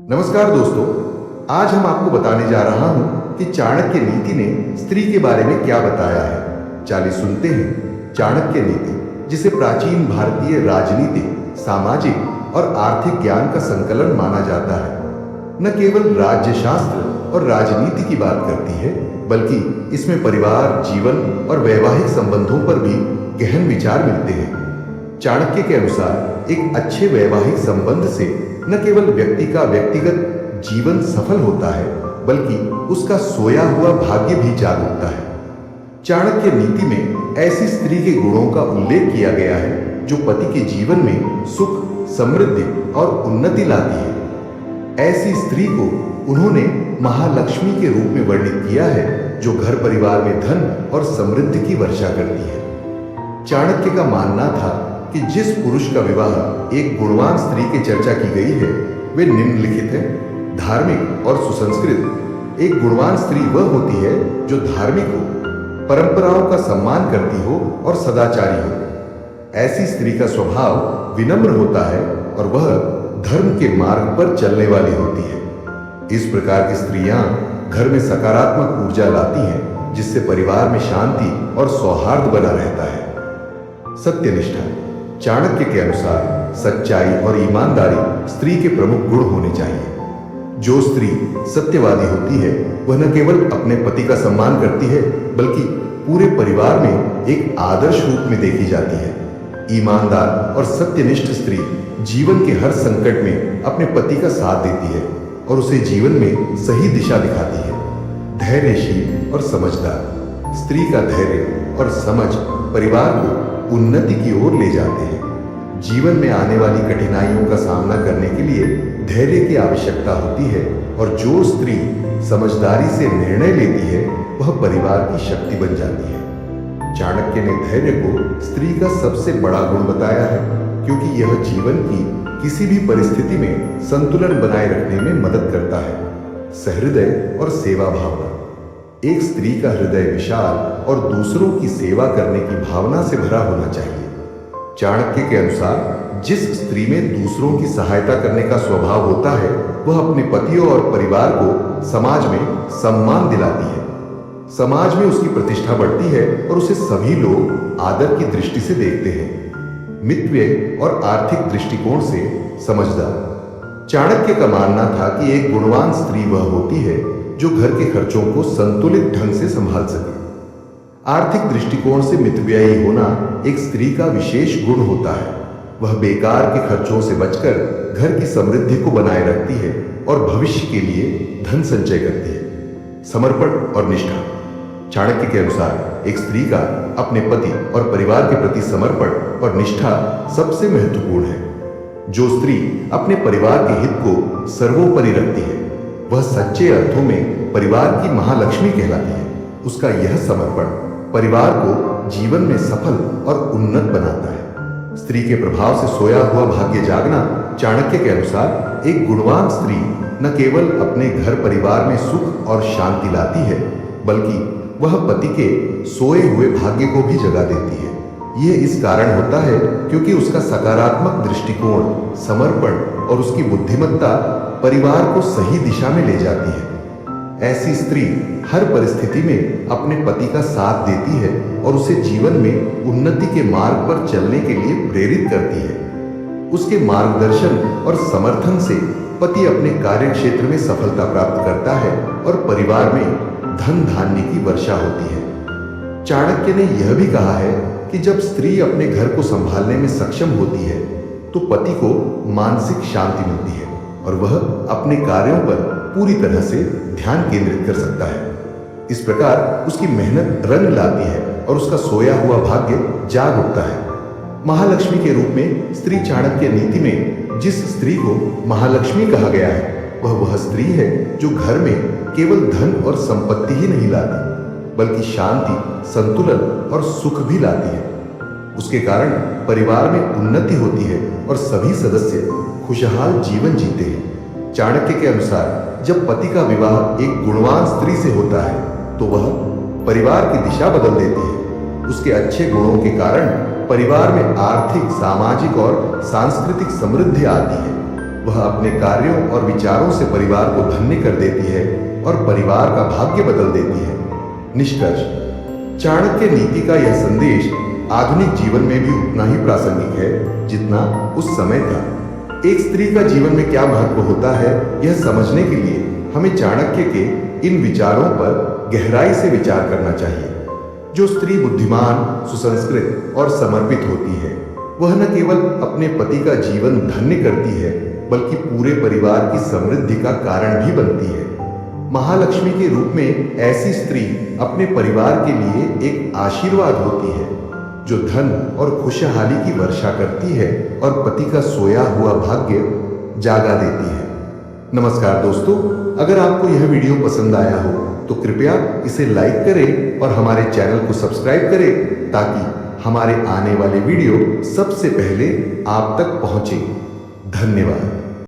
नमस्कार दोस्तों, आज हम आपको बताने जा रहा हूं कि चाणक्य नीति ने स्त्री के बारे में क्या बताया है। चलिए सुनते हैं चाणक्य नीति, जिसे प्राचीन भारतीय राजनीति, सामाजिक और आर्थिक ज्ञान का संकलन माना जाता है। न केवल राज्यशास्त्र और राजनीति की बात करती है, बल्कि इसमें परिवार, जीवन और वैवाहिक संबंधों पर भी गहन विचार मिलते हैं। चाणक्य के अनुसार एक अच्छे वैवाहिक संबंध से न केवल व्यक्ति का व्यक्तिगत जीवन सफल होता है, बल्कि उसका सोया हुआ भाग्य भी जाग उठता है। चाणक्य नीति में ऐसी स्त्री के गुणों का उल्लेख किया गया है जो पति के जीवन में सुख, समृद्धि और उन्नति लाती है। ऐसी स्त्री को उन्होंने महालक्ष्मी के रूप में वर्णित किया है, जो घर परिवार में धन और समृद्धि की वर्षा करती है। चाणक्य का मानना था कि जिस पुरुष का विवाह एक गुणवान स्त्री की चर्चा की गई है, वे निम्नलिखित है: धार्मिक और सुसंस्कृत। एक गुणवान स्त्री वह होती है जो धार्मिक हो, परंपराओं का सम्मान करती हो और सदाचारी हो। ऐसी स्त्री का स्वभाव विनम्र होता है और वह धर्म के मार्ग पर चलने वाली होती है। इस प्रकार की स्त्रियां घर में सकारात्मक ऊर्जा लाती हैं, जिससे परिवार में शांति और सौहार्द बना रहता है। सत्यनिष्ठा। चाणक्य के अनुसार सच्चाई और ईमानदारी स्त्री के प्रमुख गुण होने चाहिए। जो स्त्री सत्यवादी होती है, वह न केवल अपने पति का सम्मान करती है, बल्कि पूरे परिवार में एक आदर्श रूप में देखी जाती है। ईमानदार और सत्यनिष्ठ स्त्री जीवन के हर संकट में अपने पति का साथ देती है और उसे जीवन में सही दिशा दिखाती है। धैर्यशील और समझदार। स्त्री का धैर्य और समझ परिवार को उन्नति की ओर ले जाते हैं। जीवन में आने वाली कठिनाइयों का सामना करने के लिए धैर्य की आवश्यकता होती है, और जो स्त्री समझदारी से निर्णय लेती है, वह परिवार की शक्ति बन जाती है। चाणक्य ने धैर्य को स्त्री का सबसे बड़ा गुण बताया है, क्योंकि यह जीवन की किसी भी परिस्थिति में संतुलन बनाए रखने में मदद करता है। सहृदय और सेवा भावना। एक स्त्री का हृदय विशाल और दूसरों की सेवा करने की भावना से भरा होना चाहिए। चाणक्य के अनुसार जिस स्त्री में दूसरों की सहायता करने का स्वभाव होता है, वह अपने पतियों और परिवार को समाज में सम्मान दिलाती है। समाज में उसकी प्रतिष्ठा बढ़ती है और उसे सभी लोग आदर की दृष्टि से देखते हैं। मितव्यय और आर्थिक दृष्टिकोण से समझदार। चाणक्य का मानना था कि एक गुणवान स्त्री वह होती है जो घर के खर्चों को संतुलित ढंग से संभाल सके। आर्थिक दृष्टिकोण से मितव्ययी होना एक स्त्री का विशेष गुण होता है। वह बेकार के खर्चों से बचकर घर की समृद्धि को बनाए रखती है और भविष्य के लिए धन संचय करती है। समर्पण और निष्ठा। चाणक्य के अनुसार एक स्त्री का अपने पति और परिवार के प्रति समर्पण और निष्ठा सबसे महत्वपूर्ण है। जो स्त्री अपने परिवार के हित को सर्वोपरि रखती है, वह सच्चे अर्थों में परिवार की महालक्ष्मी कहलाती है। उसका यह समर्पण परिवार को जीवन में सफल और उन्नत बनाता है। स्त्री के प्रभाव से सोया हुआ भाग्य जागना। चाणक्य के अनुसार एक गुणवान स्त्री न केवल अपने घर परिवार में सुख और शांति लाती है, बल्कि वह पति के सोए हुए भाग्य को भी जगा देती है। यह इस कारण होता है क्योंकि उसका सकारात्मक दृष्टिकोण, समर्पण और उसकी बुद्धिमत्ता परिवार को सही दिशा में ले जाती है। ऐसी स्त्री हर परिस्थिति में अपने पति का साथ देती है और उसे जीवन में उन्नति के मार्ग पर चलने के लिए प्रेरित करती है। उसके मार्गदर्शन और समर्थन से पति अपने कार्य क्षेत्र में सफलता प्राप्त करता है और परिवार में धन धान्य की वर्षा होती है। चाणक्य ने यह भी कहा है कि जब स्त्री अपने घर को संभालने में सक्षम होती है, तो पति को मानसिक शांति मिलती है और वह अपने कार्यों पर पूरी तरह से ध्यान केंद्रित कर सकता है। इस प्रकार उसकी मेहनत रंग लाती है और उसका सोया हुआ भाग्य जाग उठता है। महालक्ष्मी के रूप में स्त्री चाणक्य नीति में जिस स्त्री को महालक्ष्मी कहा गया है, वह स्त्री है जो घर में केवल धन और संपत्ति ही नहीं लाती, बल्कि शांति, संतुलन और सुख भी लाती है। उसके कारण परिवार में उन्नति होती है और सभी सदस्य खुशहाल जीवन जीते हैं। चाणक्य के अनुसार जब पति का विवाह एक गुणवान स्त्री से होता है, तो वह परिवार की दिशा बदल देती है। उसके अच्छे गुणों के कारण परिवार में आर्थिक, सामाजिक और सांस्कृतिक समृद्धि आती है। वह अपने कार्यों और विचारों से परिवार को धन्य कर देती है और परिवार का भाग्य बदल देती है। निष्कर्ष, चाणक्य नीति का यह संदेश आधुनिक जीवन में भी उतना ही प्रासंगिक है जितना उस समय था। एक स्त्री का जीवन में क्या महत्व होता है, यह समझने के लिए हमें चाणक्य के इन विचारों पर गहराई से विचार करना चाहिए। जो स्त्री बुद्धिमान, सुसंस्कृत और समर्पित होती है, वह न केवल अपने पति का जीवन धन्य करती है, बल्कि पूरे परिवार की समृद्धि का कारण भी बनती है। महालक्ष्मी के रूप में ऐसी स्त्री अपने परिवार के लिए एक आशीर्वाद होती है, जो धन और खुशहाली की वर्षा करती है और पति का सोया हुआ भाग्य जागा देती है। नमस्कार दोस्तों, अगर आपको यह वीडियो पसंद आया हो तो कृपया इसे लाइक करें और हमारे चैनल को सब्सक्राइब करें ताकि हमारे आने वाले वीडियो सबसे पहले आप तक पहुंचे। धन्यवाद।